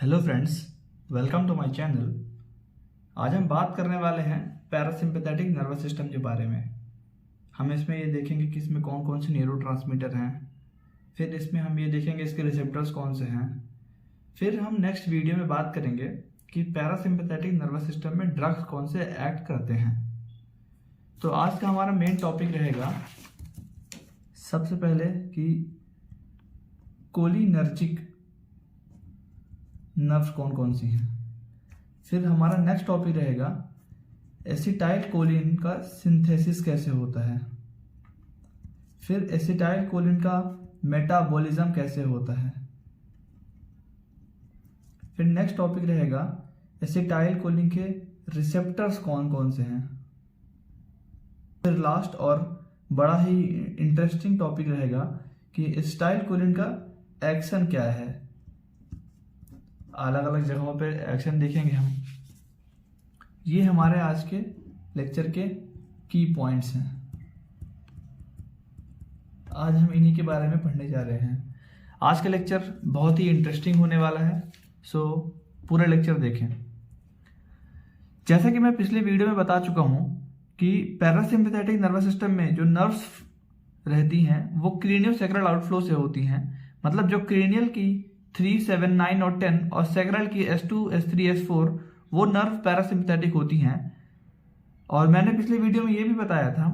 Hello friends, welcome to my channel. आज हम बात करने वाले हैं पैरासिम्पैथेटिक नर्वस सिस्टम के बारे में। हम इसमें ये देखेंगे कि इसमें कौन कौन से न्यूरोट्रांसमीटर हैं। फिर इसमें हम ये देखेंगे इसके रिसेप्टर्स कौन से हैं। फिर हम नेक्स्ट वीडियो में बात करेंगे कि पैरासिम्पैथेटिक नर्वस सिस्टम में ड्रग्स कौन से एक्ट करते हैं। तो आज का हमारा मेन टॉपिक रहेगा सबसे पहले कि कोलिनर्जिक नर्व्स कौन कौन सी हैं। फिर हमारा नेक्स्ट टॉपिक रहेगा एसिटाइल कोलिन का सिंथेसिस कैसे होता है। फिर एसिटाइल कोलिन का मेटाबॉलिज्म कैसे होता है। फिर नेक्स्ट टॉपिक रहेगा एसिटाइल कोलिन के रिसेप्टर्स कौन कौन से हैं। फिर लास्ट और बड़ा ही इंटरेस्टिंग टॉपिक रहेगा कि एसिटाइल कोलिन का एक्शन क्या है। अलग अलग जगहों पे एक्शन देखेंगे हम। ये हमारे आज के लेक्चर के की पॉइंट्स हैं। आज हम इन्हीं के बारे में पढ़ने जा रहे हैं। आज का लेक्चर बहुत ही इंटरेस्टिंग होने वाला है, सो पूरा लेक्चर देखें। जैसा कि मैं पिछले वीडियो में बता चुका हूं कि पैरासिम्पैथेटिक नर्वस सिस्टम में जो नर्व्स रहती हैं वो क्रेनियोसैक्रल आउटफ्लो से होती हैं। मतलब जो क्रेनियल की 3, 7, 9 और 10 और सैक्रल की S2, S3, S4 वो नर्व पैरासिम्पैथेटिक होती हैं। और मैंने पिछले वीडियो में ये भी बताया था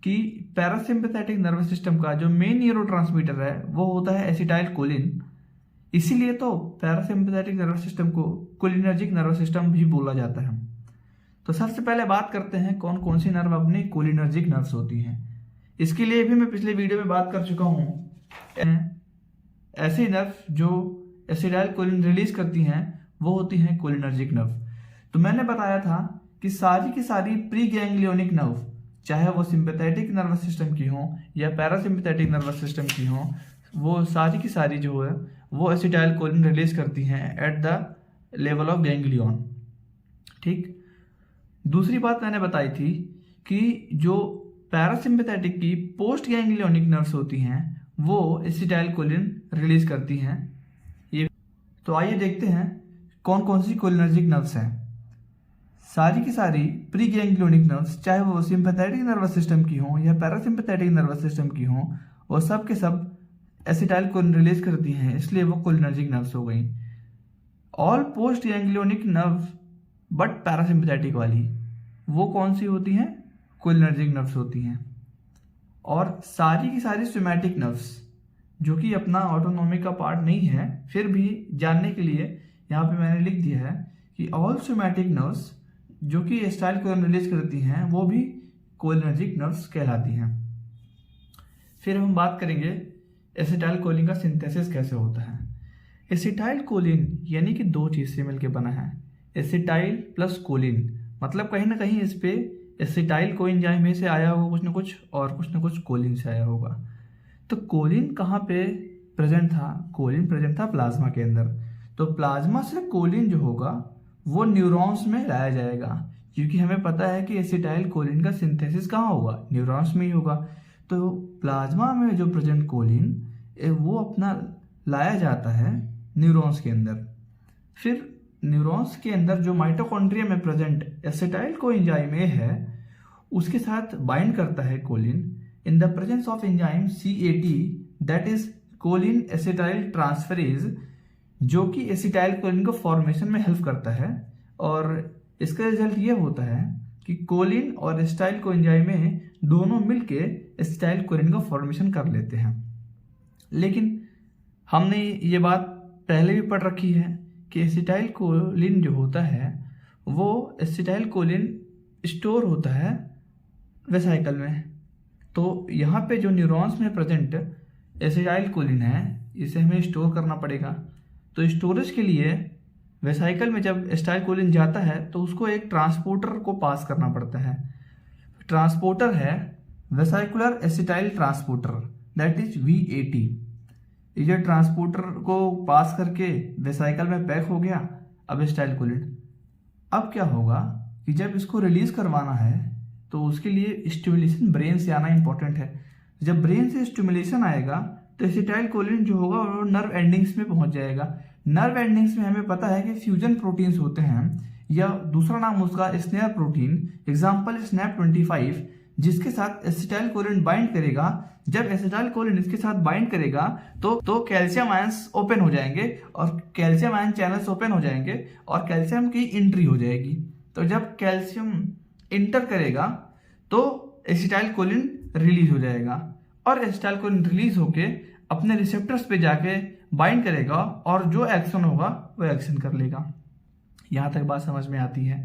कि पैरासिम्पैथेटिक नर्वस सिस्टम का जो मेन न्यूरोट्रांसमीटर है वो होता है एसिटाइल कोलिन। इसीलिए तो पैरासिम्पैथेटिक नर्वस सिस्टम को कोलिनर्जिक नर्वस सिस्टम भी बोला जाता है। तो सबसे पहले बात करते हैं कौन कौन सी नर्व अपनी कोलिनर्जिक नर्व्स होती हैं। इसके लिए भी मैं पिछले वीडियो में बात कर चुका हूँ। ऐसी नर्व जो एसिटाइल कोलिन रिलीज करती हैं वो होती हैं कोलिनर्जिक नर्व। तो मैंने बताया था कि सारी की सारी प्री गैंग्लियोनिक नर्व, चाहे वो सिंपैथेटिक नर्वस सिस्टम की हो या पैरासिम्पैथेटिक नर्वस सिस्टम की हो, वो सारी की सारी जो है वो एसिटाइल कोलिन रिलीज करती हैं at the level of ganglion. ठीक। दूसरी बात मैंने बताई थी कि जो पैरासिम्पैथेटिक की पोस्ट गैंग्लियोनिक नर्व्स होती हैं वो एसिटाइल कोलिन रिलीज करती हैं। ये तो आइए देखते हैं कौन कौन सी कोलिनर्जिक नर्व्स हैं। सारी की सारी प्री गैंग्लियोनिक नर्व्स, चाहे वो सिंपैथेटिक नर्वस सिस्टम की हो या पैरासिम्पैथेटिक नर्वस सिस्टम की हो, वो सब के सब एसिटाइल कोलिन रिलीज करती हैं, इसलिए वो कोलिनर्जिक नर्व्स हो गई। All post ganglionic nerve but parasympathetic वाली वो कौन सी होती हैं? कोलिनर्जिक नर्व्स होती हैं। और सारी की सारी सोमैटिक नर्व्स जो कि अपना ऑटोनॉमी का पार्ट नहीं है, फिर भी जानने के लिए यहाँ पे मैंने लिख दिया है कि ऑल सोमैटिक नर्व्स जो कि एसिटाइल कोलिन रिलीज करती हैं वो भी कोलिनर्जिक नर्व्स कहलाती हैं। फिर हम बात करेंगे एसिटाइल कोलिन का सिंथेसिस कैसे होता है। एसिटाइल कोलिन यानी कि दो चीज से मिलकर बना है, एसिटाइल प्लस कोलिन। मतलब कहीं ना कहीं इस पे एसिटाइल कोएंजाइम में से आया होगा कुछ ना कुछ कोलिन से आया होगा। तो कोलिन कहाँ पे प्रेजेंट था? कोलिन प्रेजेंट था प्लाज्मा के अंदर। तो प्लाज्मा से कोलिन जो होगा वो न्यूरॉन्स में लाया जाएगा, क्योंकि हमें पता है कि एसिटाइल कोलिन का सिंथेसिस कहाँ होगा? न्यूरॉन्स में ही होगा। तो प्लाज्मा में जो प्रेजेंट कोलिन वो अपना लाया जाता है न्यूरॉन्स के अंदर। फिर न्यूरॉन्स के अंदर जो माइटोकॉन्ड्रिया में प्रेजेंट एसिटाइल कोएंजाइम ए है उसके साथ बाइंड करता है choline in the presence of enzyme CAT, that is choline acetyl transferase, जो कि एसिटाइल कोलिन को फॉर्मेशन में हेल्प करता है। और इसका रिजल्ट ये होता है कि कोलिन और एसिटाइल कोएंजाइम ए दोनों मिलके एसिटाइल कोलिन का फॉर्मेशन कर लेते हैं। लेकिन हमने ये बात पहले भी पढ़ रखी है कि एसिटाइल कोलिन जो होता है वो एसिटाइल कोलिन स्टोर होता है वेसाइकल में। तो यहाँ पे जो न्यूरॉन्स में प्रेजेंट एसिटाइल कोलिन है इसे हमें स्टोर करना पड़ेगा। तो स्टोरेज के लिए वेसाइकल में जब एसिटाइल कोलिन जाता है तो उसको एक ट्रांसपोर्टर को पास करना पड़ता है। ट्रांसपोर्टर है vesicular acetyl transporter, that is VAT। ये ट्रांसपोर्टर को पास करके वेसाइकल में पैक हो गया अब एसिटाइल कोलिन। अब क्या होगा कि जब इसको रिलीज करवाना है तो उसके लिए स्टिमुलेशन ब्रेन से आना इंपॉर्टेंट है। जब ब्रेन से स्टिमुलेशन आएगा तो एसिटाइल कोलिन जो होगा वो नर्व एंडिंग्स में पहुंच जाएगा। नर्व एंडिंग्स में हमें पता है कि फ्यूजन प्रोटीन्स होते हैं, या दूसरा नाम उसका स्नेयर प्रोटीन, एग्जाम्पल SNAP25, जिसके साथ एसिटाइल कोलिन बाइंड करेगा। जब एसिटाइल कोलिन इसके साथ बाइंड करेगा तो कैल्शियम आयंस ओपन हो जाएंगे, और कैल्शियम आयन चैनल्स ओपन हो जाएंगे और कैल्शियम की एंट्री हो जाएगी। तो जब कैल्शियम इंटर करेगा तो एसिटाइल कोलिन रिलीज हो जाएगा, और एसिटाइल कोलिन रिलीज होके अपने रिसेप्टर्स पे जाके बाइंड करेगा, और जो एक्शन होगा वो एक्शन कर लेगा। यहां तक बात समझ में आती है।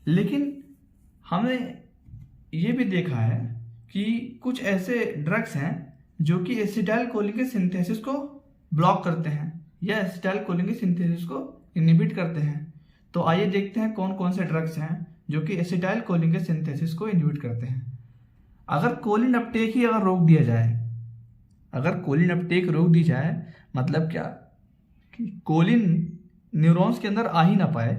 लेकिन हमने ये भी देखा है कि कुछ ऐसे ड्रग्स हैं जो कि एसिटाइल कोलिन के सिंथेसिस को ब्लॉक करते हैं, या एसिटाइल कोलिन के सिंथेसिस को इनहिबिट करते हैं। तो आइए देखते हैं कौन कौन से ड्रग्स हैं जो कि एसिटाइल कोलिन के सिंथेसिस को इनहिबिट करते हैं। अगर कोलिन अपटेक ही अगर रोक दिया जाए, अगर कोलिन अपटेक रोक दी जाए, मतलब क्या कि कोलिन न्यूरॉन्स के अंदर आ ही ना पाए,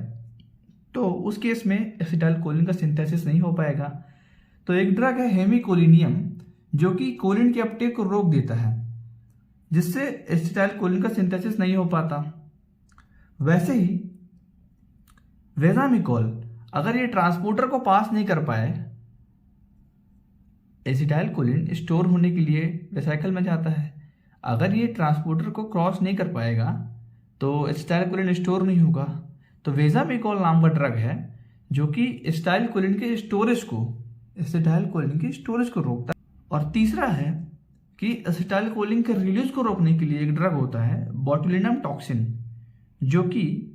तो उस केस में एसिटाइल कोलिन का सिंथेसिस नहीं हो पाएगा। तो एक ड्रग है हेमिकोलिनियम, जो कि कोलिन के अपटेक को रोक देता है, जिससे एसिटाइल कोलिन का सिंथेसिस नहीं हो पाता। वैसे ही वेजामिकोल, अगर ये ट्रांसपोर्टर को पास नहीं कर पाए, एसिटाइल कोलिन स्टोर होने के लिए वेसाइकल में जाता है, अगर ये ट्रांसपोर्टर को क्रॉस नहीं कर पाएगा तो एसिटाइल कोलिन स्टोर नहीं होगा। तो वेजामिकोल नाम का ड्रग है जो कि एसिटाइल कोलिन के स्टोरेज को, एसिटाइल कोलिन की स्टोरेज को रोकता है। और तीसरा है कि एसिटाइल कोलिन के रिलीज को रोकने के लिए एक ड्रग होता है बोटुलिनम टॉक्सिन, जो कि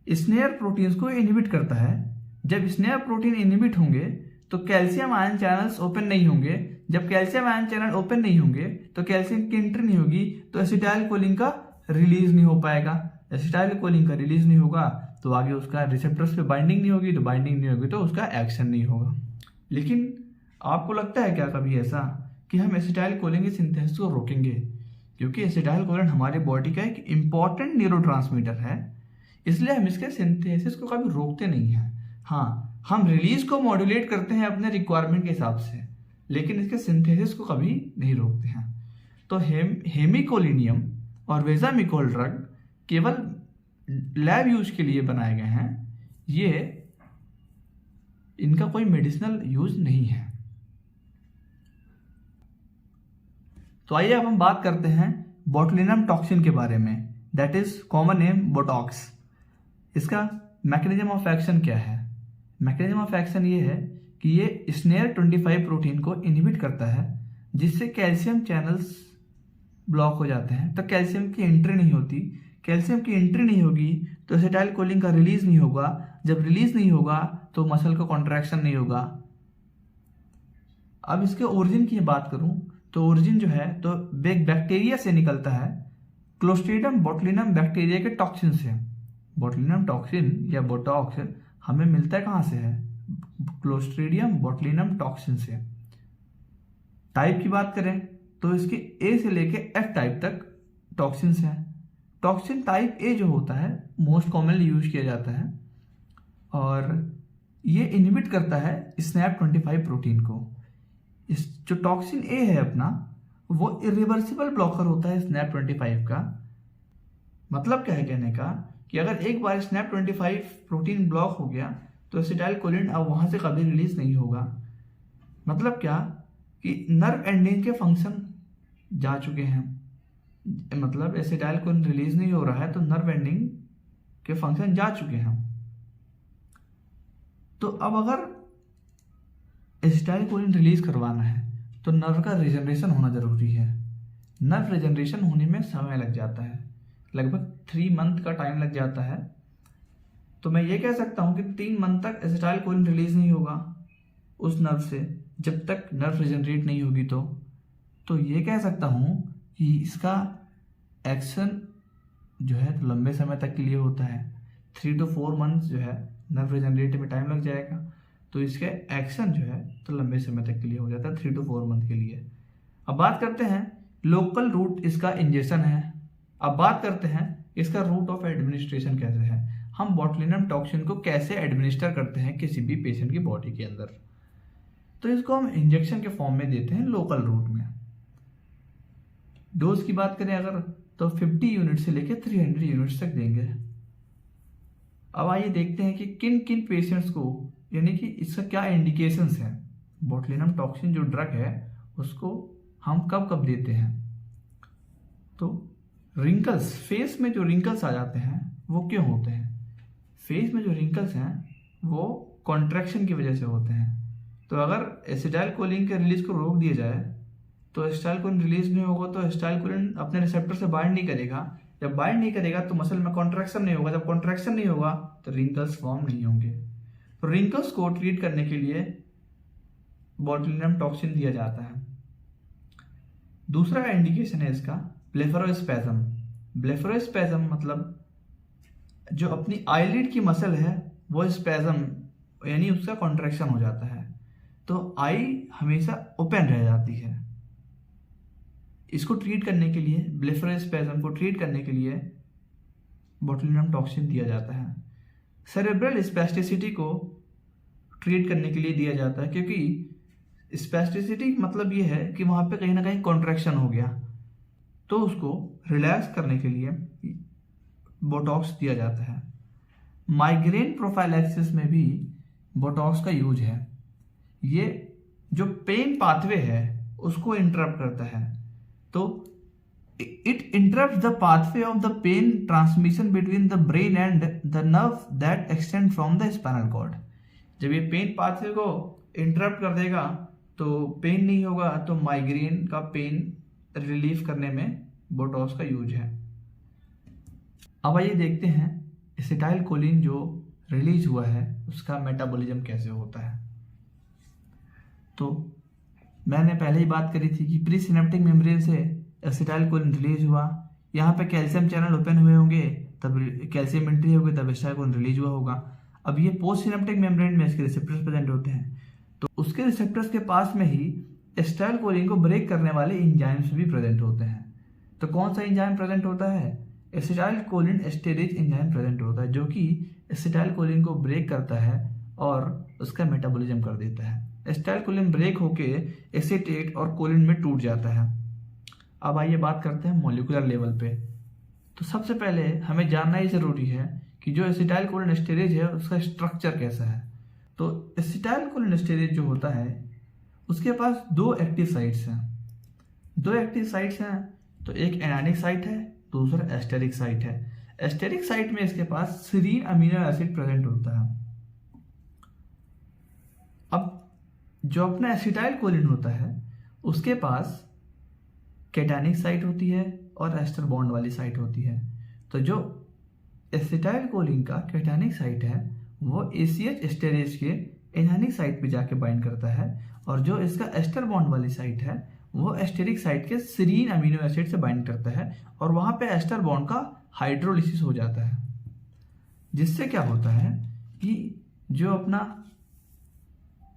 स्नेयर प्रोटीन्स को इनहिबिट करता है। जब स्नेयर प्रोटीन इनहिबिट होंगे तो कैल्शियम आयन चैनल्स ओपन नहीं होंगे। जब कैल्शियम आयन चैनल ओपन नहीं होंगे तो कैल्शियम की एंट्री नहीं होगी, तो एसिटाइल कोलिन का रिलीज नहीं हो पाएगा। एसिटाइल कोलिन का रिलीज नहीं होगा तो आगे उसका रिसेप्टर्स पे बाइंडिंग नहीं होगी, तो बाइंडिंग नहीं होगी तो उसका एक्शन नहीं होगा। लेकिन आपको लगता है क्या कभी ऐसा कि हम एसिटाइल कोलिन के सिंथेसिस को रोकेंगे? क्योंकि एसिटाइल कोलिन हमारी बॉडी का एक इंपॉर्टेंट न्यूरोट्रांसमीटर है, इसलिए हम इसके सिंथेसिस को कभी रोकते नहीं हैं। हाँ, हम रिलीज को मॉड्यूलेट करते हैं अपने रिक्वायरमेंट के हिसाब से, लेकिन इसके सिंथेसिस को कभी नहीं रोकते हैं। तो हेमिकोलिनियम और वेजामिकोल ड्रग केवल लैब यूज के लिए बनाए गए हैं, ये इनका कोई मेडिसिनल यूज नहीं है। तो आइए अब हम बात करते हैं बोटुलिनम टॉक्सिन के बारे में, that is common name Botox. इसका मैकेनिज्म ऑफ एक्शन क्या है? मैकेनिज्म ऑफ एक्शन ये है कि ये स्नेयर 25 प्रोटीन को इनहिबिट करता है, जिससे कैल्शियम चैनल्स ब्लॉक हो जाते हैं, तो कैल्शियम की एंट्री नहीं होती। कैल्शियम की एंट्री नहीं होगी तो एसिटाइल कोलिन का रिलीज नहीं होगा। जब रिलीज नहीं होगा तो मसल का कॉन्ट्रैक्शन नहीं होगा। अब इसके ओरिजिन की बात करूं तो ओरिजिन जो है तो एक बैक्टीरिया से निकलता है, क्लोस्ट्रीडियम बोटुलिनम बैक्टीरिया के टॉक्सिन से। बोटुलिनम टॉक्सिन या बोटॉक्स हमें मिलता है कहाँ से है? क्लोस्ट्रीडियम बोटुलिनम टॉक्सिन से। टाइप की बात करें तो इसके ए से लेके एफ टाइप तक टॉक्सिन्स हैं। टॉक्सिन टाइप ए जो होता है मोस्ट कॉमनली यूज किया जाता है, और ये इनहिबिट करता है SNAP25 प्रोटीन को। इस जो टॉक्सिन ए है अपना, वो इरिवर्सिबल ब्लॉकर होता है SNAP25 का। मतलब क्या है कहने का कि अगर एक बार SNAP25 प्रोटीन ब्लॉक हो गया तो एसिटाइल कोलिन अब वहां से कभी रिलीज नहीं होगा। मतलब क्या कि नर्व एंडिंग के फंक्शन जा चुके हैं, मतलब एसिटाइल कोलिन रिलीज नहीं हो रहा है तो नर्व एंडिंग के फंक्शन जा चुके हैं। तो अब अगर एसिटाइल कोलिन रिलीज करवाना है तो नर्व का रिजनरेशन होना जरूरी है। नर्व रिजनरेशन होने में समय लग जाता है, लगभग 3 मंथ का टाइम लग जाता है। तो मैं ये कह सकता हूं कि 3 मंथ तक एसिटाइल कोलिन रिलीज नहीं होगा उस नर्व से, जब तक नर्व रिजनरेट नहीं होगी। तो ये कह सकता हूं कि इसका एक्शन जो है तो लंबे समय तक के लिए होता है। 3 to 4 मंथ जो है नर्व रिजनरेट में टाइम लग जाएगा, तो इसके एक्शन जो है तो लंबे समय तक के लिए हो जाता है, 3 to 4 मंथ के लिए। अब बात करते हैं लोकल रूट इसका इंजेक्शन है। अब बात करते हैं इसका रूट ऑफ एडमिनिस्ट्रेशन कैसे है, हम बोटुलिनम टॉक्सिन को कैसे एडमिनिस्टर करते हैं किसी भी पेशेंट की बॉडी के अंदर। तो इसको हम इंजेक्शन के फॉर्म में देते हैं लोकल रूट में। डोज की बात करें अगर तो 50 यूनिट से लेकर 300 यूनिट्स तक देंगे। अब आइए देखते हैं कि किन किन पेशेंट्स को, यानी कि इसका क्या इंडिकेशंस है, बोtulinum टॉक्सिन जो ड्रग है उसको हम कब कब देते हैं। तो रिंकल्स, फेस में जो रिंकल्स आ जाते हैं वो क्यों होते हैं? फेस में जो रिंकल्स हैं वो कॉन्ट्रैक्शन की वजह से होते हैं। तो अगर एसिटाइलकोलिन के रिलीज को रोक दिया जाए तो एसिटाइलकोलिन रिलीज नहीं होगा, तो एसिटाइलकोलिन अपने रिसेप्टर से बाइंड नहीं करेगा। जब बाइंड नहीं करेगा तो मसल में कॉन्ट्रैक्शन नहीं होगा, जब कॉन्ट्रैक्शन नहीं होगा तो रिंकल्स फॉर्म नहीं होंगे। तो रिंकल्स को ट्रीट करने के लिए बोtulinum टॉक्सिन दिया जाता है। दूसरा इंडिकेशन है इसका ब्लेफरोस्पैज्म। ब्लेफरोस्पैज्म मतलब जो अपनी आईलिड की मसल है वो स्पैज्म यानी उसका कॉन्ट्रैक्शन हो जाता है, तो आई हमेशा ओपन रह जाती है। इसको ट्रीट करने के लिए, ब्लेफरोस्पैज्म को ट्रीट करने के लिए बोtulinum टॉक्सिन दिया जाता है। सेरेब्रल स्पैस्टिसिटी को ट्रीट करने के लिए दिया जाता है, क्योंकि स्पैस्टिसिटी मतलब ये है कि वहाँ पे कहीं ना कहीं कॉन्ट्रैक्शन हो गया, तो उसको रिलैक्स करने के लिए बोटॉक्स दिया जाता है। माइग्रेन प्रोफाइलैक्सिस में भी बोटॉक्स का यूज है। ये जो पेन पाथवे है उसको इंटरप्ट करता है, तो it interrupt the pathway of the pain transmission between the brain and the nerve that extend from the spinal cord. जब ये पेन पाथवे को इंटरप्ट कर देगा तो पेन नहीं होगा, तो माइग्रेन का पेन रिलीफ करने में बोटॉक्स का यूज है। अब आइए देखते हैं एसिटाइलकोलिन जो रिलीज हुआ है उसका मेटाबॉलिज्म कैसे होता है। तो मैंने पहले ही बात करी थी कि प्री सिनेप्टिक मेम्ब्रेन से एसिटाइलकोलिन रिलीज हुआ, यहाँ पे कैल्शियम चैनल ओपन हुए होंगे, तब कैल्शियम एंट्री होगी, तब एसिटाइलकोलिन रिलीज हुआ होगा। अब ये पोस्ट सिनेप्टिक मेम्ब्रेन में इसके रिसेप्टर्स प्रेजेंट होते हैं, तो उसके रिसेप्टर्स के पास में ही एसिटाइलकोलिन को ब्रेक करने वाले एंजाइम्स भी प्रेजेंट होते हैं। तो कौन सा एंजाइम प्रेजेंट होता है? एसिटाइलकोलिन एस्टेरेज एंजाइम प्रेजेंट होता है, जो कि एसिटाइलकोलिन को ब्रेक करता है और उसका मेटाबॉलिज्म कर देता है। एसिटाइलकोलिन ब्रेक होके एसीटेट और कोलिन में टूट जाता है। अब आइए बात करते हैं मॉलिक्यूलर लेवल पे। तो सबसे पहले हमें जानना ही जरूरी है कि जो एसिटाइलकोलिन एस्टेरेज है उसका स्ट्रक्चर कैसा है। तो एसिटाइलकोलिन एस्टेरेज जो होता है उसके पास दो एक्टिव साइट्स हैं। दो एक्टिव साइट्स हैं, तो एक एनायनिक साइट है, दूसरा एस्टेरिक साइट है। एस्टेरिक साइट में इसके पास सीरीन अमीनो एसिड प्रेजेंट होता है। अब जो अपना एसिटाइलकोलिन होता है उसके पास कैटायनिक साइट होती है और एस्टर बॉन्ड वाली साइट होती है। तो जो एसिटाइलकोलिन का कैटायनिक साइट है वो ACH एस्टेरेज के एनायनिक साइट पे जाके बाइंड करता है, और जो इसका एस्टर बॉन्ड वाली साइट है वो एस्टेरिक साइट के सीरीन अमीनो एसिड से बाइंड करता है, और वहाँ पे एस्टर बॉन्ड का हाइड्रोलिसिस हो जाता है, जिससे क्या होता है कि जो अपना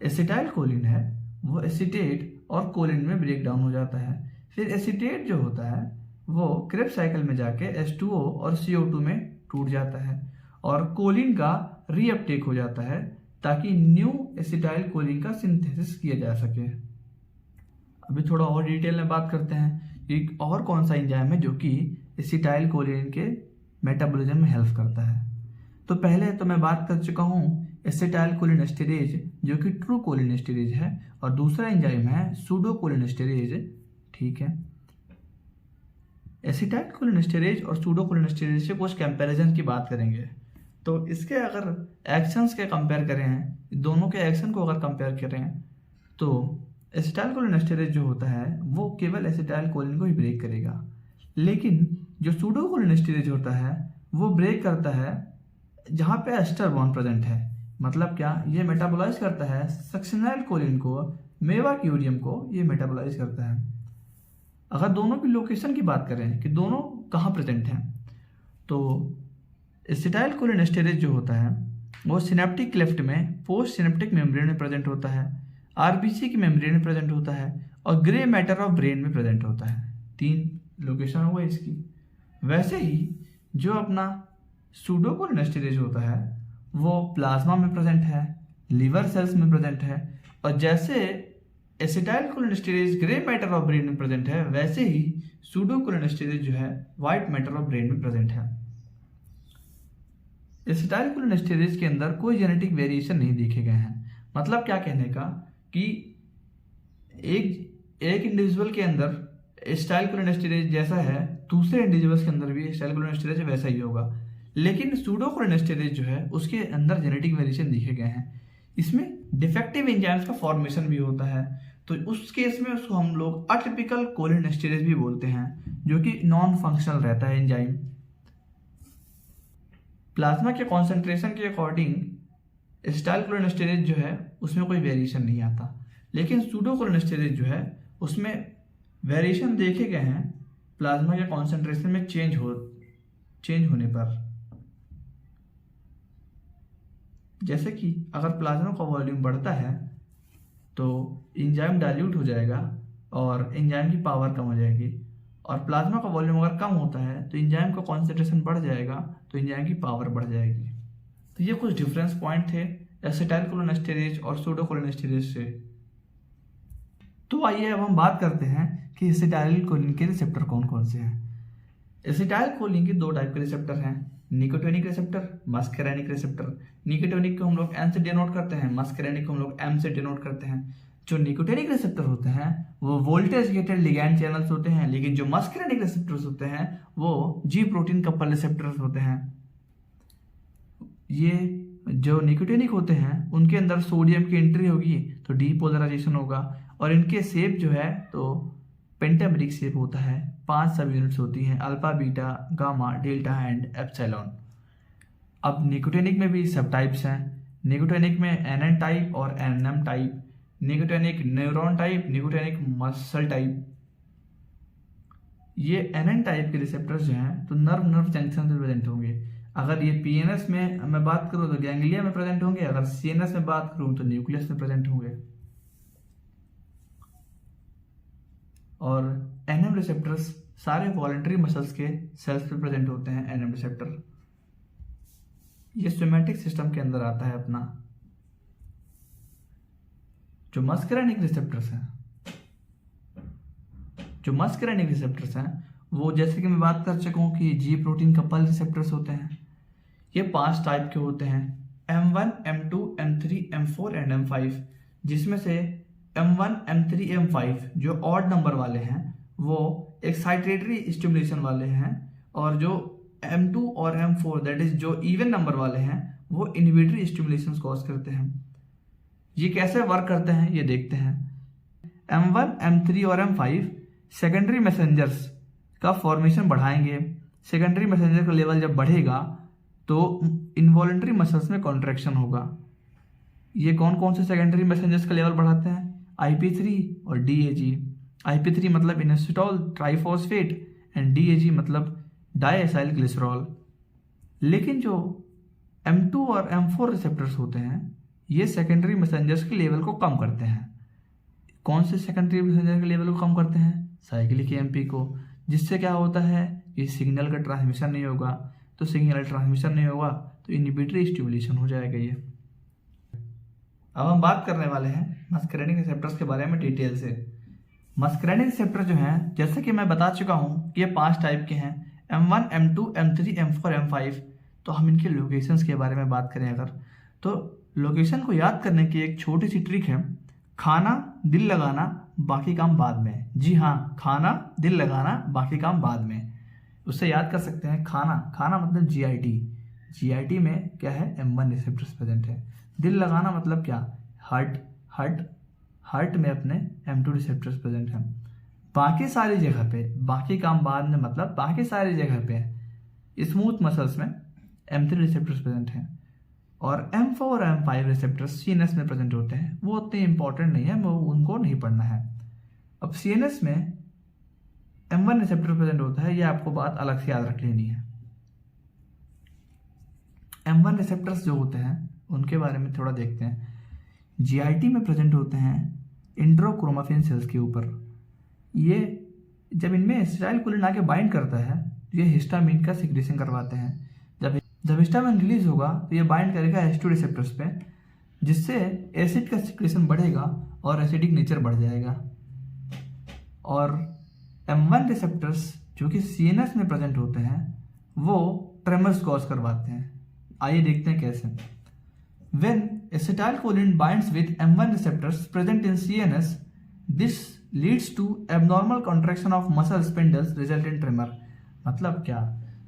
एसिटाइलकोलिन है वो एसीटेट और कोलिन में ब्रेक डाउन हो जाता है। फिर एसीटेट जो होता है वो क्रेब्स साइकिल में जाके H2O और CO2 में टूट जाता है, और कोलिन का रीअपटेक हो जाता है ताकि न्यू एसिटाइलकोलिन का सिंथेसिस किया जा सके। अभी थोड़ा और डिटेल में बात करते हैं कि और कौन सा एंजाइम है जो कि एसिटाइलकोलिन के मेटाबॉलिज्म में हेल्प करता है। तो पहले तो मैं बात कर चुका हूँ एसिटाइलकोलिन एस्टेरेज जो कि ट्रू कोलिन एस्टेरेज है, और दूसरा एंजाइम है सूडोकोलिन एस्टेरेज। ठीक है, एसिटाइलकोलिन एस्टेरेज और सूडोकोलिन एस्टेरेज से कुछ कंपैरिजन की बात करेंगे। तो इसके अगर एक्शंस के कंपेयर करें, दोनों के एक्शन को अगर कंपेयर करें, तो एसिटाइलकोलिन एस्टेरेज जो होता है वो केवल एसिटाइलकोलिन को ही ब्रेक करेगा, लेकिन जो सूडोकोलिन एस्टेरेज होता है वो ब्रेक करता है जहाँ पे एस्टर बॉन्ड प्रेजेंट है। मतलब क्या, ये मेटाबोलाइज करता है सक्सिनाइलकोलिन को, मेवाक्यूरियम को ये मेटाबोलाइज करता है। अगर दोनों की लोकेशन की बात करें कि दोनों कहाँ प्रेजेंट हैं, तो एसिटाइलकोलिन एस्टेरेज जो होता है वो सिनेप्टिक क्लेफ्ट में पोस्ट सिनेप्टिक मेम्ब्रेन में प्रेजेंट होता है, RBC की मेम्ब्रेन में प्रेजेंट होता है, और ग्रे मैटर ऑफ ब्रेन में प्रेजेंट होता है। 3 लोकेशन हुआ इसकी। वैसे ही जो अपना सूडोकोलिन एस्टेरेज होता है वो प्लाज्मा में प्रेजेंट है, लिवर सेल्स में प्रेजेंट है, और जैसे एसिटाइलकोलिनेस्टेरेज ग्रे मैटर ऑफ ब्रेन में प्रेजेंट है, वैसे ही सूडोकोलिनेस्टेरेज जो है व्हाइट मैटर ऑफ ब्रेन में प्रेजेंट है। एसिटाइलकोलिनेस्टेरेज के अंदर कोई जेनेटिक वेरिएशन नहीं देखे गए हैं। मतलब क्या कहने का कि एक इंडिविजुअल के अंदर एसिटाइलकोलिनेस्टेरेज जैसा है, दूसरे इंडिविजुअल्स के अंदर भी एसिटाइलकोलिनेस्टेरेज वैसा ही होगा, लेकिन सूडोकोलिनेस्टेरेज जो है उसके अंदर जेनेटिक वेरिएशन देखे गए हैं। इसमें डिफेक्टिव एंजाइम्स का फॉर्मेशन भी होता है, तो उस केस में उसको हम लोग अटिपिकल कोलिनेस्टेरेज भी बोलते हैं, जो कि नॉन फंक्शनल रहता है एंजाइम। प्लाज्मा के कॉन्सेंट्रेशन के अकॉर्डिंग एसिटाइलकोलिनेस्टेरेज जो है उसमें कोई वेरिएशन नहीं आता, लेकिन सूडोकोलिनेस्टेरेज जो है उसमें वेरिएशन देखे गए हैं प्लाज्मा के कॉन्सेंट्रेशन में चेंज होने पर। जैसे कि अगर प्लाज्मा का वॉल्यूम बढ़ता है तो एंजाइम डाइल्यूट हो जाएगा और एंजाइम की पावर कम हो जाएगी, और प्लाज्मा का वॉल्यूम अगर कम होता है तो एंजाइम का कॉन्सेंट्रेशन बढ़ जाएगा, तो एंजाइम की पावर बढ़ जाएगी। तो ये कुछ डिफरेंस पॉइंट थे एसिटाइलकोलिनेस्टेरेज और सूडोकोलिनेस्टेरेज से। तो आइए अब हम बात करते हैं कि एसिटाइलकोलिन के रिसेप्टर कौन कौन से हैं। एसिटाइलकोलिन के 2 टाइप के रिसेप्टर हैं, nicotinic receptor, muscarinic receptor. Nicotinic को हम लोग N से डिनोट करते हैं, मस्करेनिक को हम लोग M से डिनोट करते हैं। जो निकोटिनिक रिसेप्टर होते हैं वो वोल्टेज गेटेड लिगैंड चैनल्स होते हैं, लेकिन जो मस्करेनिक रिसेप्टर्स होते हैं वो जी प्रोटीन कपल रिसेप्टर्स होते हैं। ये जो निकोटिनिक होते हैं उनके अंदर सोडियम की एंट्री होगी तो डीपोलराइजेशन होगा, और इनके शेप जो है तो पेंटामेरिक शेप होता है। 5 सब यूनिट्स होती हैं, alpha, beta, gamma, delta and epsilon. अब निकोटिनिक में भी सब टाइप्स हैं। निकोटिनिक में एनएन टाइप और NM type, nicotinic neuron type, nicotinic muscle type. ये एनएन टाइप के रिसेप्टर्स जो हैं तो नर्व जंक्शन में प्रेजेंट होंगे। अगर ये पीएनएस में मैं बात करूँ तो गैंग्लिया में प्रेजेंट होंगे, अगर सीएनएस में बात करूँ तो न्यूक्लियस में प्रेजेंट होंगे। और एनएम रिसेप्टर्स सारे वॉलेंटरी मसल्स के सेल्स पे प्रेजेंट होते हैं। एनएम रिसेप्टर ये सोमैटिक सिस्टम के अंदर आता है अपना। जो मस्करेनिक रिसेप्टर्स हैं वो जैसे कि मैं बात कर चुका हूँ कि जी प्रोटीन कपल रिसेप्टर्स होते हैं। ये 5 टाइप के होते हैं, M1, M2, M3, M4 and M5, जिसमें से M1, M3, M5 जो ऑड नंबर वाले हैं वो एक्साइटेटरी स्टिमुलेशन वाले हैं, और जो M2 और M4 दैट इज जो इवन नंबर वाले हैं वो इनहिबिटरी स्टिमुलेशन कॉज करते हैं। ये कैसे वर्क करते हैं ये देखते हैं। M1, M3 और M5 सेकेंडरी मैसेंजर्स का फॉर्मेशन बढ़ाएंगे। सेकेंडरी मैसेंजर का लेवल जब बढ़ेगा तो इनवॉलेंटरी मसल्स में कॉन्ट्रैक्शन होगा। ये कौन कौन से सेकेंडरी मैसेंजर्स का लेवल बढ़ाते हैं? IP3 और DAG। IP3 मतलब इनोसिटॉल ट्राइफॉस्फेट एंड DAG मतलब डाइएसाइल ग्लिसरॉल। लेकिन जो M2 और M4 रिसेप्टर्स होते हैं ये सेकेंडरी मैसेंजर्स के लेवल को कम करते हैं। कौन से सेकेंडरी मैसेंजर के लेवल को कम करते हैं? साइक्लिक AMP को, जिससे क्या होता है कि सिग्नल का ट्रांसमिशन नहीं होगा, तो सिग्नल ट्रांसमिशन नहीं होगा तो इनहिबिटरी स्टिमुलेशन हो जाएगा ये। अब हम बात करने वाले हैं मस्करेनिक रिसेप्टर्स के बारे में डिटेल से। मस्करेनिक रिसेप्टर जो हैं जैसे कि मैं बता चुका हूँ कि ये 5 टाइप के हैं, M1, M2, M3, M4, M5। तो हम इनके लोकेशंस के बारे में बात करें अगर, तो लोकेशन को याद करने की एक छोटी सी ट्रिक है, खाना दिल लगाना बाकी काम बाद में। जी हाँ, खाना दिल लगाना बाकी काम बाद में। उससे याद कर सकते हैं खाना मतलब GIT में क्या है? M1 रिसेप्टर्स प्रेजेंट है। दिल लगाना मतलब क्या? हार्ट में अपने M2 रिसेप्टर्स प्रेजेंट हैं। बाकी सारी जगह पे, बाकी काम बाद में मतलब बाकी सारी जगह पे स्मूथ मसल्स में M3 रिसेप्टर्स प्रेजेंट हैं, और M4 और M5 रिसेप्टर्स CNS में प्रेजेंट होते हैं। वो उतने इंपॉर्टेंट नहीं है, वो उनको नहीं पढ़ना है। अब CNS में M1 रिसेप्टर प्रेजेंट होता है, ये आपको बात अलग से याद रख लेनी है। M1 रिसेप्टर्स जो होते हैं उनके बारे में थोड़ा देखते हैं। GIT में प्रेजेंट होते हैं इंट्रोक्रोमाफिन सेल्स के ऊपर। ये जब इनमें एसिटाइलकोलिन आके बाइंड करता है ये हिस्टामिन का सिक्रेशन करवाते हैं। जब हिस्टामिन रिलीज होगा तो ये बाइंड करेगा H2 रिसेप्टर्स पे, जिससे एसिड का सिक्रेशन बढ़ेगा और एसिडिक नेचर बढ़ जाएगा। और M1 रिसेप्टर्स जो कि CNS में प्रेजेंट होते हैं वो ट्रेमर्स कॉज करवाते हैं। आइए देखते हैं कैसे। When acetylcholine binds with M1 receptors present in CNS, this leads to abnormal contraction of muscle spindles result in tremor। मतलब क्या,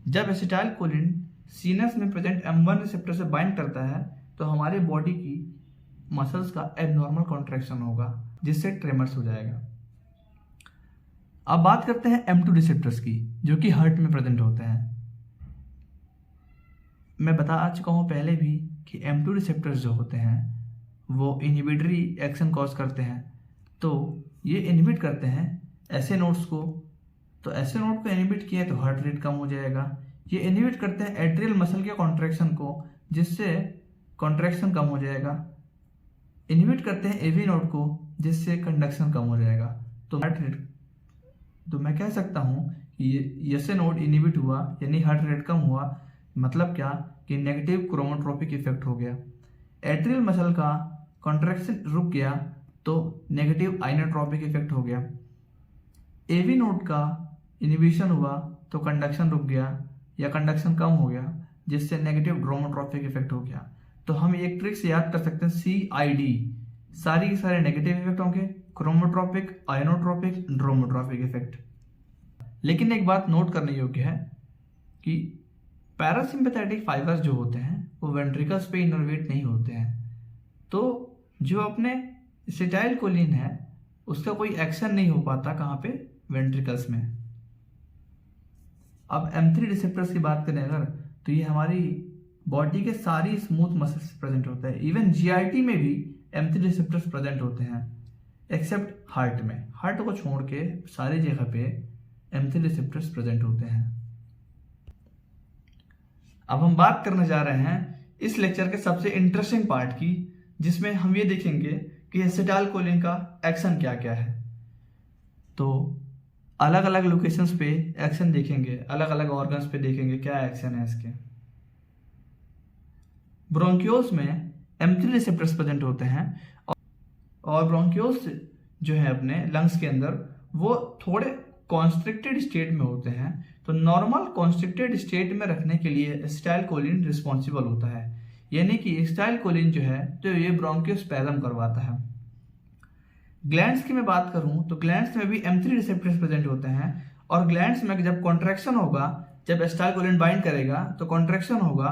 जब एसिटाइलकोलिन CNS में प्रेजेंट M1 रिसेप्टर से बाइंड करता है तो हमारे बॉडी की मसल्स का एबनॉर्मल कॉन्ट्रैक्शन होगा जिससे ट्रेमर्स हो जाएगा। अब बात करते हैं M2 रिसेप्टर्स की जो कि हार्ट में प्रेजेंट होते हैं। मैं बता चुका हूँ पहले भी कि M2 रिसेप्टर्स जो होते हैं वो इनहिबिटरी एक्शन कॉज करते हैं। तो ये इनहिबिट करते हैं ऐसे नोड्स को, तो ऐसे नोड को इनहिबिट किए तो हार्ट रेट कम हो जाएगा। ये इनहिबिट करते हैं एट्रियल मसल के कॉन्ट्रैक्शन को जिससे कॉन्ट्रैक्शन कम हो जाएगा। इनहिबिट करते हैं AV नोड को जिससे कंडक्शन कम हो जाएगा। तो हार्ट रेट, तो मैं कह सकता हूँ कि ऐसे नोड इनहिबिट हुआ यानी हार्ट रेट कम हुआ। मतलब क्या कि नेगेटिव क्रोमोट्रोपिक इफेक्ट हो गया। एट्रियल मसल का कॉन्ट्रैक्शन रुक गया तो नेगेटिव आइनोट्रोपिक इफेक्ट हो गया। AV नोड का इनहिबिशन हुआ तो कंडक्शन रुक गया या कंडक्शन कम हो गया जिससे नेगेटिव क्रोमोट्रोपिक इफेक्ट हो गया। तो हम एक ट्रिक से याद कर सकते हैं CID, सारी के सारे नेगेटिव इफेक्ट होंगे, क्रोमोट्रोपिक, आइनोट्रोपिक, ड्रोमोट्रोपिक इफेक्ट। लेकिन एक बात नोट करने योग्य है कि पैरासिम्पैथेटिक फाइबर्स जो होते हैं वो वेंट्रिकल्स पे इनर्वेट नहीं होते हैं। तो जो अपने एसिटाइलकोलिन है उसका कोई एक्शन नहीं हो पाता कहाँ पे, वेंट्रिकल्स में। अब M3 रिसेप्टर्स की बात करें अगर, तो ये हमारी बॉडी के सारी स्मूथ मसल्स प्रेजेंट होते हैं। इवन GIT में भी M3 रिसेप्टर्स प्रेजेंट होते हैं एक्सेप्ट हार्ट में। हार्ट को छोड़ के सारी जगह पे M3 रिसेप्टर्स प्रेजेंट होते हैं। अब हम बात करने जा रहे हैं इस लेक्चर के सबसे इंटरेस्टिंग पार्ट की, जिसमें हम ये देखेंगे कि एसिटाइलकोलिन का एक्शन क्या क्या है। तो अलग अलग लोकेशंस पे एक्शन देखेंगे, अलग अलग ऑर्गन्स पे देखेंगे क्या एक्शन है इसके। ब्रोंकियोल्स में M3 रिसेप्टर्स प्रेजेंट होते हैं और ब्रोंकियोल्स जो है अपने लंग्स के अंदर वो थोड़े कॉन्स्ट्रिक्टेड स्टेट में होते हैं। तो नॉर्मल कॉन्स्ट्रिक्टेड स्टेट में रखने के लिए एसिटाइलकोलिन रिस्पॉन्सिबल होता है, यानी कि एसिटाइलकोलिन जो है तो ये ब्रोंकियोस्पैज्म करवाता है। ग्लैंड्स की मैं बात करूं तो ग्लैंड्स में भी M3 रिसेप्टर्स प्रेजेंट होते हैं और ग्लैंड्स में जब कॉन्ट्रैक्शन होगा, जब एसिटाइलकोलिन बाइंड करेगा तो कॉन्ट्रैक्शन होगा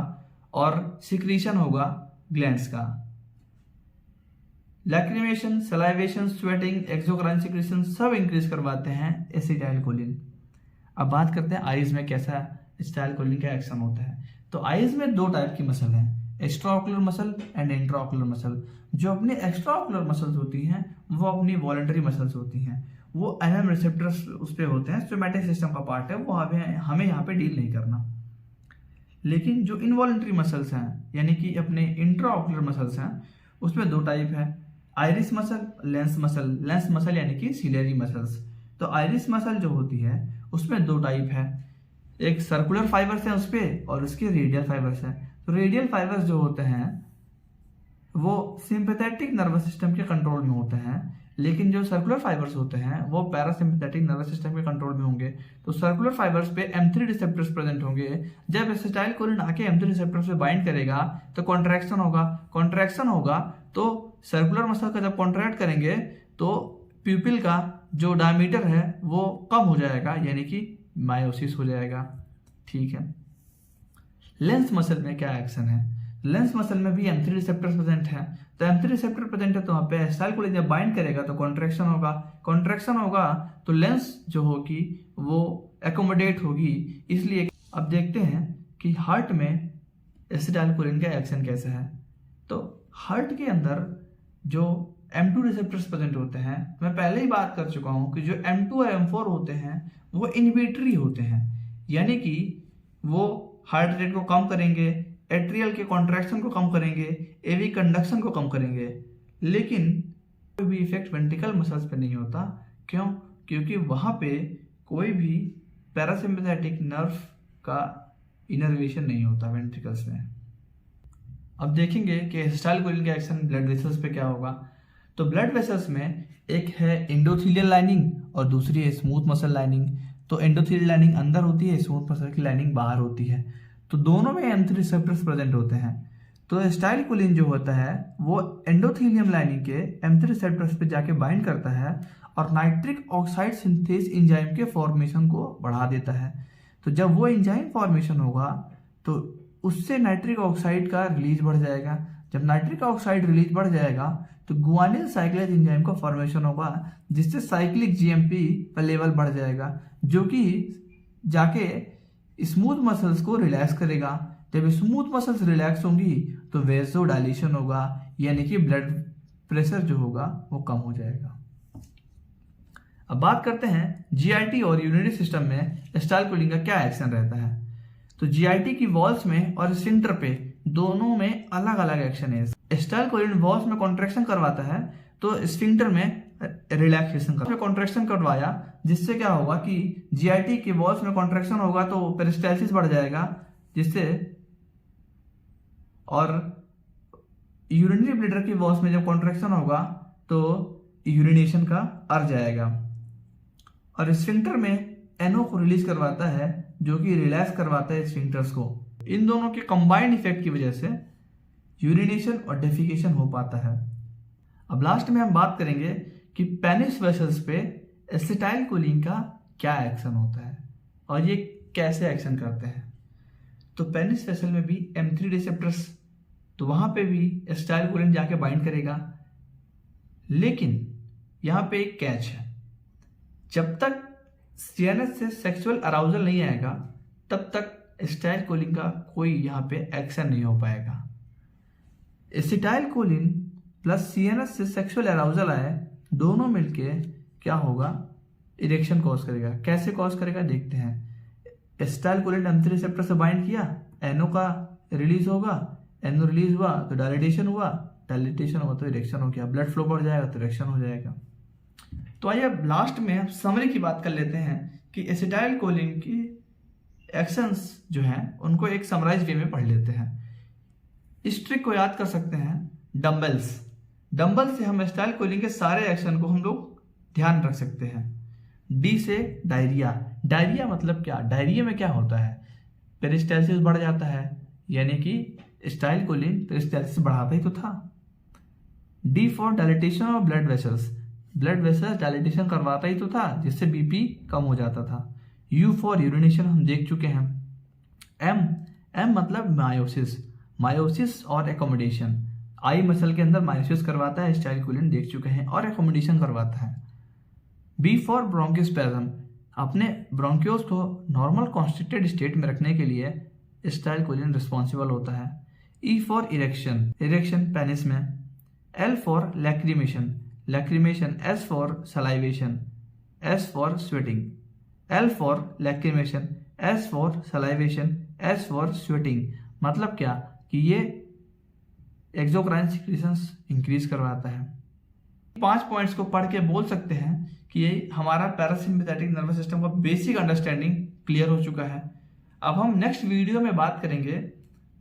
और सिक्रीशन होगा ग्लैंड्स का। Lacrimation, salivation, sweating, exocrine secretion सब इंक्रीज करवाते हैं एसिटाइलकोलिन। अब बात करते हैं आईज में कैसा एसिटाइलकोलिन का एक्शन होता है। तो आईज में दो टाइप की मसल हैं, extraocular muscle and intraocular muscle. जो अपनी एक्स्ट्राओकुलर मसल्स होती हैं वो अपनी वॉलंटरी मसल्स होती हैं, वो MM रिसेप्टर्स उस पर होते हैं, सोमैटिक सिस्टम का पार्ट है, वो हमें यहाँ पे डील नहीं करना। लेकिन जो इनवॉलंटरी मसल्स हैं यानी कि अपने इंट्राओकुलर मसल्स हैं उसमें दो टाइप है, iris muscle, lens muscle. Lens muscle यानी कि सिलियरी मसल्स। तो आइरिस मसल जो होती है उसमें दो टाइप है, एक सर्कुलर फाइबर्स है उस पर और उसके रेडियल फाइबर्स है। तो रेडियल फाइबर्स जो होते हैं वो सिंपैथेटिक नर्वस सिस्टम के कंट्रोल में होते हैं, लेकिन जो सर्कुलर फाइबर्स होते हैं वो पैरासिम्पैथेटिक नर्वस सिस्टम के कंट्रोल में होंगे। तो सर्कुलर फाइबर्स पे M3 रिसेप्टर्स प्रेजेंट होंगे। जब एसिटाइलकोलिन आके M3 रिसेप्टर्स पे बाइंड करेगा तो कॉन्ट्रैक्शन होगा, कॉन्ट्रैक्शन होगा तो सर्कुलर मसल का जब कॉन्ट्रैक्ट करेंगे तो प्यूपिल का जो डायमीटर है वो कम हो जाएगा यानी कि मायोसिस हो जाएगा। ठीक है। लेंस मसल में क्या एक्शन है? लेंस मसल में भी M3 रिसेप्टर्स प्रेजेंट है। तो M3 रिसेप्टर प्रेजेंट है तो वहाँ पे एसिटाइलकोलिन जब बाइंड करेगा तो कॉन्ट्रैक्शन होगा, कॉन्ट्रैक्शन होगा तो लेंस जो होगी वो एकोमोडेट होगी। इसलिए अब देखते हैं कि हार्ट में एसिटाइलकोलिन का एक्शन कैसा है। तो हार्ट के अंदर जो M2 रिसेप्टर्स प्रेजेंट होते हैं, मैं पहले ही बात कर चुका हूँ कि जो M2 और M4 होते हैं वो इनहिबिटरी होते हैं, यानी कि वो हार्ट रेट को कम करेंगे, एट्रियल के कॉन्ट्रैक्शन को कम करेंगे, एवी कंडक्शन को कम करेंगे। लेकिन कोई भी इफेक्ट वेंट्रिकल मसल्स पे नहीं होता। क्यों? क्योंकि वहाँ पे कोई भी पैरासिम्पैथेटिक नर्व का इनर्वेशन नहीं होता वेंट्रिकल्स में। अब देखेंगे कि एसिटाइलकोलिन का एक्शन ब्लड वेसल्स पे क्या होगा। तो ब्लड वेसल्स में एक है एंडोथेलियल लाइनिंग और दूसरी है स्मूथ मसल लाइनिंग। तो एंडोथेलियल लाइनिंग अंदर होती है, स्मूथ मसल की लाइनिंग बाहर होती है। तो दोनों में M3 रिसेप्टर्स प्रेजेंट होते हैं। तो एसिटाइलकोलिन जो होता है वो एंडोथेलियम लाइनिंग के M3 रिसेप्टर्स पे जाके बाइंड करता है और नाइट्रिक ऑक्साइड सिंथेज एंजाइम के फॉर्मेशन को बढ़ा देता है। तो जब वो एंजाइम फॉर्मेशन होगा तो उससे नाइट्रिक ऑक्साइड का रिलीज बढ़ जाएगा। जब नाइट्रिक ऑक्साइड रिलीज बढ़ जाएगा तो गुआनिल साइक्लेज एंजाइम का फॉर्मेशन होगा, जिससे साइक्लिक जीएमपी का लेवल बढ़ जाएगा, जो कि जाके स्मूथ मसल्स को रिलैक्स करेगा। जब स्मूथ मसल्स रिलैक्स होंगी तो वेसो डायलेशन होगा, यानी कि ब्लड प्रेशर जो होगा वो कम हो जाएगा। अब बात करते हैं जीआईटी और यूरिनरी सिस्टम में एसिटाइलकोलिन का क्या एक्शन रहता है। तो जीआईटी की वॉल्स में और स्फिंक्टर पे दोनों में अलग अलग एक्शन है। एसिटाइलकोलिन वॉल्स में कॉन्ट्रैक्शन करवाता है तो स्फिंक्टर में रिलैक्सेशन कर कॉन्ट्रैक्शन करवाया, जिससे क्या होगा कि जीआईटी के वॉल्स में कॉन्ट्रैक्शन होगा तो पेरिस्टाल्सिस बढ़ जाएगा, जिससे और यूरिनरी ब्लैडर की वॉल्स में जब कॉन्ट्रैक्शन होगा तो यूरिनेशन का आ जाएगा। और स्फिंक्टर में एनओ को रिलीज करवाता है, जो कि रिलैक्स करवाता है स्फिंक्टर्स को। इन दोनों के कंबाइंड इफेक्ट की वजह से यूरिनेशन और डेफिकेशन हो पाता है। अब लास्ट में हम बात करेंगे कि पेनिस वेसल्स पे एसिटाइलकोलिन का क्या एक्शन होता है और ये कैसे एक्शन करते हैं। तो पेनिस वेसल में भी M3 रिसेप्टर्स, तो वहां पे भी एसिटाइलकोलिन जाके बाइंड करेगा, लेकिन यहां पे एक कैच है। जब तक सीएनएस से सेक्सुअल अराउजल नहीं आएगा तब तक एसिटाइलकोलिन का कोई यहाँ पे एक्शन नहीं हो पाएगा। एसिटाइलकोलिन प्लस सीएनएस से सेक्सुअल अराउजल आए, दोनों मिलके क्या होगा, इरेक्शन कॉज करेगा। कैसे कॉज करेगा देखते हैं। एसिटाइलकोलिन M3 रिसेप्टर से बाइंड किया, एनओ का रिलीज होगा, एनओ रिलीज हुआ तो डायलिटेशन हुआ, डायलिटेशन हुआ तो इरेक्शन हो गया, ब्लड फ्लो बढ़ जाएगा तो इरेक्शन हो जाएगा। तो आइए अब लास्ट में हम समरी की बात कर लेते हैं कि एसिटाइलकोलिन की एक्शंस जो हैं उनको एक समराइज वे में पढ़ लेते हैं। इस ट्रिक को याद कर सकते हैं डंबल्स। डंबल से हम एसिटाइलकोलिन के सारे एक्शन को हम लोग ध्यान रख सकते हैं। डी से डायरिया। डायरिया मतलब क्या, डायरिया में क्या होता है, पेरिस्टाल्सिस बढ़ जाता है, यानी कि एसिटाइलकोलिन पेरिस्टाल्सिस बढ़ाता ही तो था। D for dilatation of blood vessels, blood vessels dilatation करवाता ही तो था, जिससे बीपी कम हो जाता था। यू फॉर यूरिनेशन हम देख चुके हैं। एम मतलब मायोसिस, मायोसिस और एकोमोडेशन, आई मसल के अंदर मायोसिस करवाता है, एसिटाइलकोलिन देख चुके हैं, और एकोमोडेशन करवाता है। बी फॉर ब्रोंकोस्पैज्म, अपने ब्रोंकियोस को नॉर्मल कॉन्स्ट्रिक्टेड स्टेट में रखने के लिए एसिटाइलकोलिन रिस्पॉन्सिबल होता है। E for erection, erection penis में। L for lacrimation, lacrimation. S for salivation, S for sweating. L for lacrimation, S for salivation, S for sweating. मतलब क्या कि ये एक्सोक्राइन सिक्रीशंस इंक्रीज करवाता है। 5 पॉइंट्स को पढ़ के बोल सकते हैं कि ये हमारा पैरासिम्पैथेटिक नर्वस सिस्टम का बेसिक अंडरस्टैंडिंग क्लियर हो चुका है। अब हम नेक्स्ट वीडियो में बात करेंगे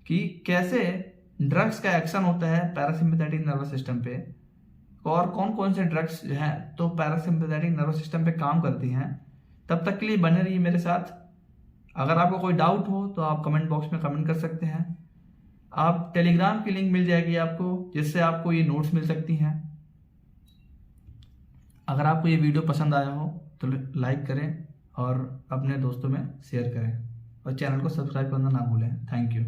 कि कैसे ड्रग्स का एक्शन होता है पैरासिम्पैथेटिक नर्वस सिस्टम पे, और कौन कौन से ड्रग्स जो हैं तो पैरासिम्पैथेटिक नर्वस सिस्टम पे काम करती हैं। तब तक के लिए बने रहिए मेरे साथ। अगर आपको कोई डाउट हो तो आप कमेंट बॉक्स में कमेंट कर सकते हैं। आप टेलीग्राम की लिंक मिल जाएगी आपको, जिससे आपको ये नोट्स मिल सकती हैं। अगर आपको ये वीडियो पसंद आया हो तो लाइक करें और अपने दोस्तों में शेयर करें, और चैनल को सब्सक्राइब करना ना भूलें। Thank you.